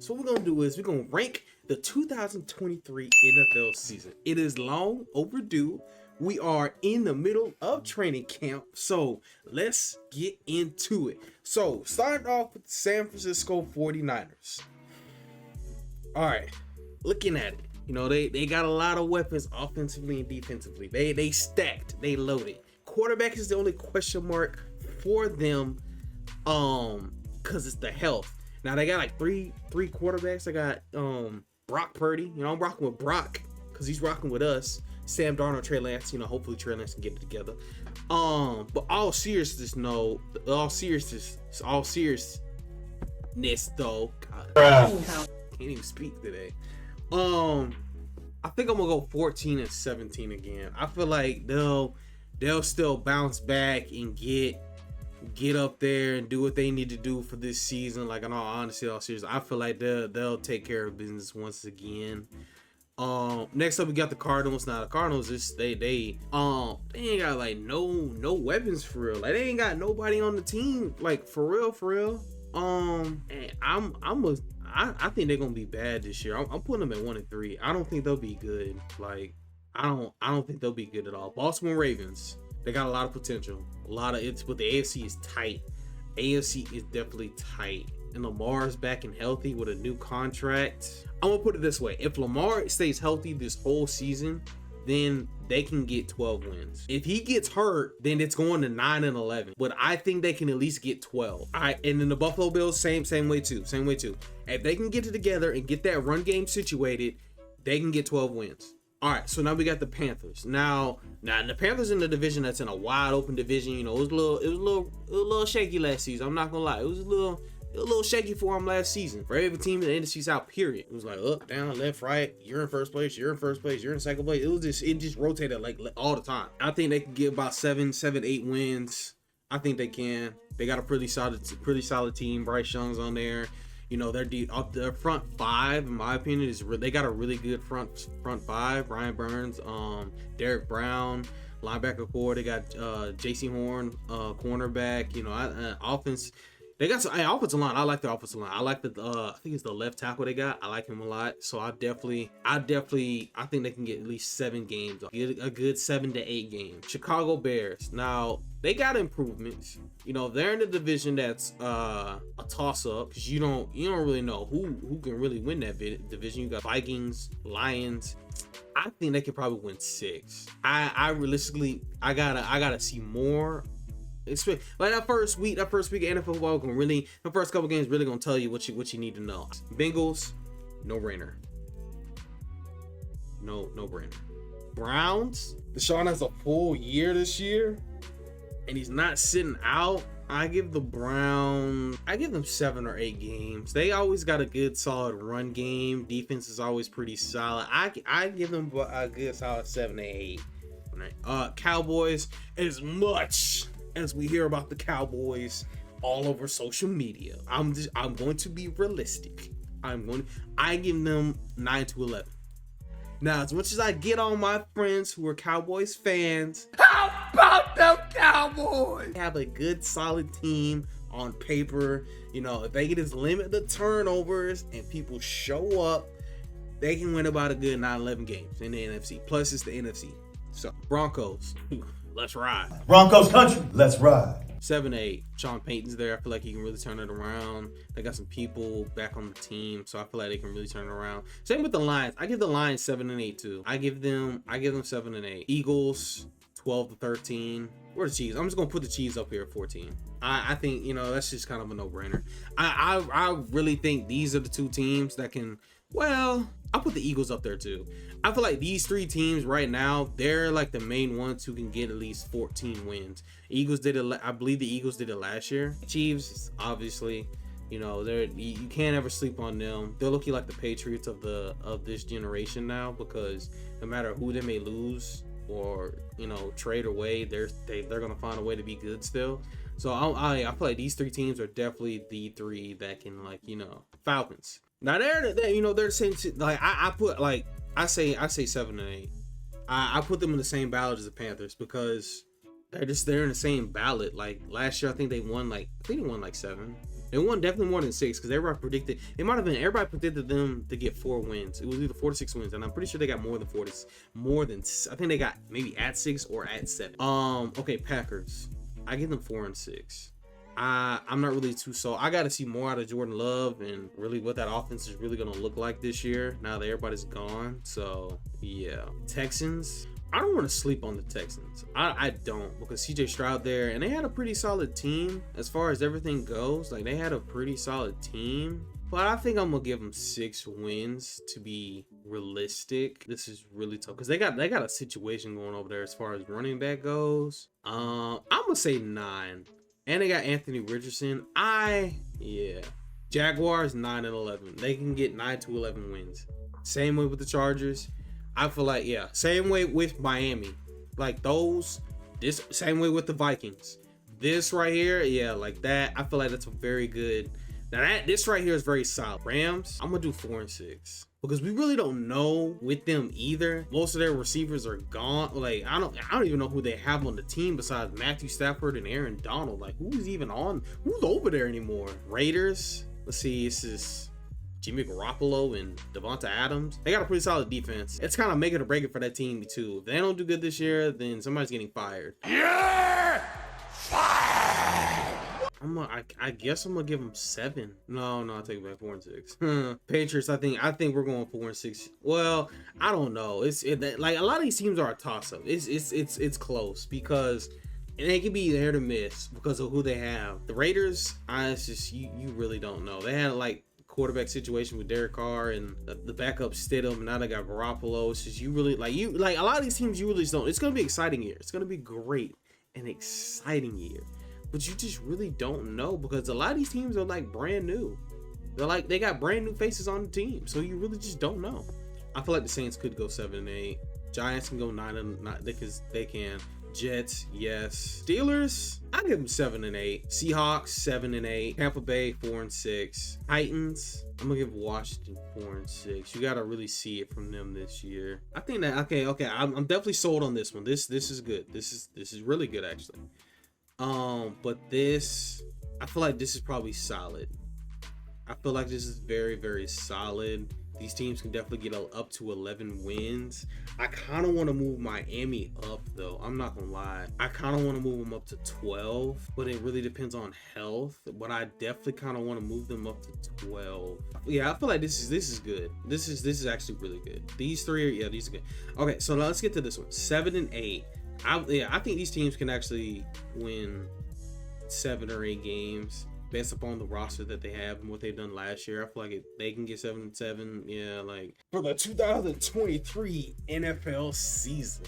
So what we're gonna do is we're gonna rank the 2023 NFL season. It is long overdue. We are in the middle of training camp, so let's get into it. So starting off with the San Francisco 49ers. All right, looking at it, you know, they got a lot of weapons offensively and defensively. They stacked, they loaded. Quarterback is the only question mark for them, because it's the health. Now they got like three quarterbacks. I got Brock Purdy. You know, I'm rocking with Brock because he's rocking with us. Sam Darnold, Trey Lance. You know, hopefully Trey Lance can get it together. But all seriousness though. God, can't even speak today. I think I'm gonna go 14-17 again. I feel like they'll still bounce back and get up there and do what they need to do for this season. Like, in all honesty, all serious, I feel like they'll take care of business once again. Next up we got the Cardinals. Now the Cardinals they ain't got like no weapons for real. Like, they ain't got nobody on the team like for real. And I think they're gonna be bad this year. I'm putting them at 1-3. I don't think they'll be good. Like, I don't think they'll be good at all. Baltimore Ravens. They got a lot of potential. But the AFC is tight. AFC is definitely tight. And Lamar's back and healthy with a new contract. I'm gonna put it this way: if Lamar stays healthy this whole season, then they can get 12 wins. If he gets hurt, then it's going to 9-11. But I think they can at least get 12. All right, and then the Buffalo Bills, same way too. If they can get it together and get that run game situated, they can get 12 wins. All right, so now we got the Panthers. Now the Panthers in the division that's in a wide open division. You know, it was a little shaky last season. I'm not gonna lie, it was a little shaky for them last season. For every team in the NFC South, period. It was like up, down, left, right. You're in first place. You're in second place. It just rotated like all the time. I think they can get about 7-8 wins. I think they can. They got a pretty solid team. Bryce Young's on there. You know, their front five, in my opinion, they got a really good front five. Brian Burns, Derek Brown, linebacker core. They got J.C. Horn, cornerback. You know, offense. They got some offensive line. I like the offensive line. I like I think it's the left tackle they got. I like him a lot. So I think they can get at least 7 games. Get a good 7 to 8 games. Chicago Bears. Now, they got improvements. You know, they're in the division that's a toss up because you don't really know who can really win that division. You got Vikings, Lions. I think they could probably win 6. I realistically, I gotta see more. Like that first week of NFL football the first couple games really gonna tell you what you need to know. Bengals, no brainer. No brainer. Browns, Deshaun has a full year this year, and he's not sitting out. I give them 7 or 8 games. They always got a good solid run game. Defense is always pretty solid. I give them a good solid 7 to 8. Right. Cowboys, as much as we hear about the Cowboys all over social media, I'm going to be realistic. I give them 9-11. Now, as much as I get on my friends who are Cowboys fans, how about them Cowboys? They have a good solid team on paper. You know, if they can just limit the turnovers and people show up, they can win about a good 9-11 games in the NFC. Plus, it's the NFC. So, Broncos. Let's ride. Broncos country. Let's ride. 7-8. Sean Payton's there. I feel like he can really turn it around. They got some people back on the team, so I feel like they can really turn it around. Same with the Lions. I give the Lions 7-8 too. I give them 7-8. Eagles 12-13. Where's the Chiefs? I'm just gonna put the Chiefs up here at 14. I think, you know, that's just kind of a no-brainer. I really think these are the two teams that can. Well, I'll put the Eagles up there too. I feel like these 3 teams right now, they're like the main ones who can get at least 14 wins. Eagles did it. I believe the Eagles did it last year. Chiefs, obviously, you know, you can't ever sleep on them. They're looking like the Patriots of this generation now, because no matter who they may lose or, you know, trade away, they're gonna find a way to be good still. So I feel like these 3 teams are definitely the 3 that can, like, you know, Falcons. Now they're you know, they're the same. Like I say 7 and 8. I put them in the same ballot as the Panthers because they're in the same ballot. Like last year, I think they won like 7. They won definitely more than 6 because everybody predicted everybody predicted them to get 4 wins. It was either 4 to 6 wins, and I'm pretty sure they got more than 40, I think they got maybe at 6 or at 7. Okay, Packers. I give them 4 and 6. I'm not really too sold. I got to see more out of Jordan Love and really what that offense is really going to look like this year now that everybody's gone. So, yeah. Texans. I don't want to sleep on the Texans. I don't, because CJ Stroud there, and they had a pretty solid team as far as everything goes. Like, they had a pretty solid team. But I think I'm going to give them 6 wins to be realistic. This is really tough because they got a situation going over there as far as running back goes. I'm going to say 9. And they got Anthony Richardson. Jaguars 9 and 11. They can get 9 to 11 wins. Same way with the Chargers. I feel like, same way with Miami. Like same way with the Vikings. This right here, like that. I feel like that's a very good. Now this right here is very solid. Rams, I'm gonna do 4 and 6. Because we really don't know with them either. Most of their receivers are gone. Like, I don't even know who they have on the team besides Matthew Stafford and Aaron Donald. Like, who's over there anymore? Raiders. Let's see, this is Jimmy Garoppolo and Devonta Adams. They got a pretty solid defense. It's kind of make it or break it for that team too. If they don't do good this year, then somebody's getting fired. Yeah! I guess I'm gonna give them 7. No, I take it back. 4 and 6. Patriots. I think we're going 4 and 6. Well, I don't know. Like a lot of these teams are a toss up. It's close because they can be there to miss because of who they have. The Raiders, it's just you really don't know. They had like quarterback situation with Derek Carr and the backup Stidham. Now they got Garoppolo. It's just you like a lot of these teams you really just don't. It's gonna be an exciting year. It's gonna be great and exciting year. But you just really don't know because a lot of these teams are like brand new. They got brand new faces on the team. So you really just don't know. I feel like the Saints could go 7 and 8. Giants can go 9 and 9 because they can. Jets, yes. Steelers, I give them 7 and 8. Seahawks, 7 and 8. Tampa Bay, 4 and 6. Titans, I'm gonna give Washington 4 and 6. You gotta really see it from them this year. I think that okay. I'm definitely sold on this one. This is good. This is really good actually. But I feel like this is probably solid. I feel like this is very, very solid. These teams can definitely get up to 11 wins. I kind of want to move Miami up, though. I'm not going to lie. I kind of want to move them up to 12, but it really depends on health. But I definitely kind of want to move them up to 12. Yeah, I feel like this is good. This is actually really good. These three are, these are good. Okay, so now let's get to this one. 7 and 8. I think these teams can actually win 7 or 8 games based upon the roster that they have and what they've done last year. I feel like they can get 7 and 7. Yeah, like for the 2023 NFL season.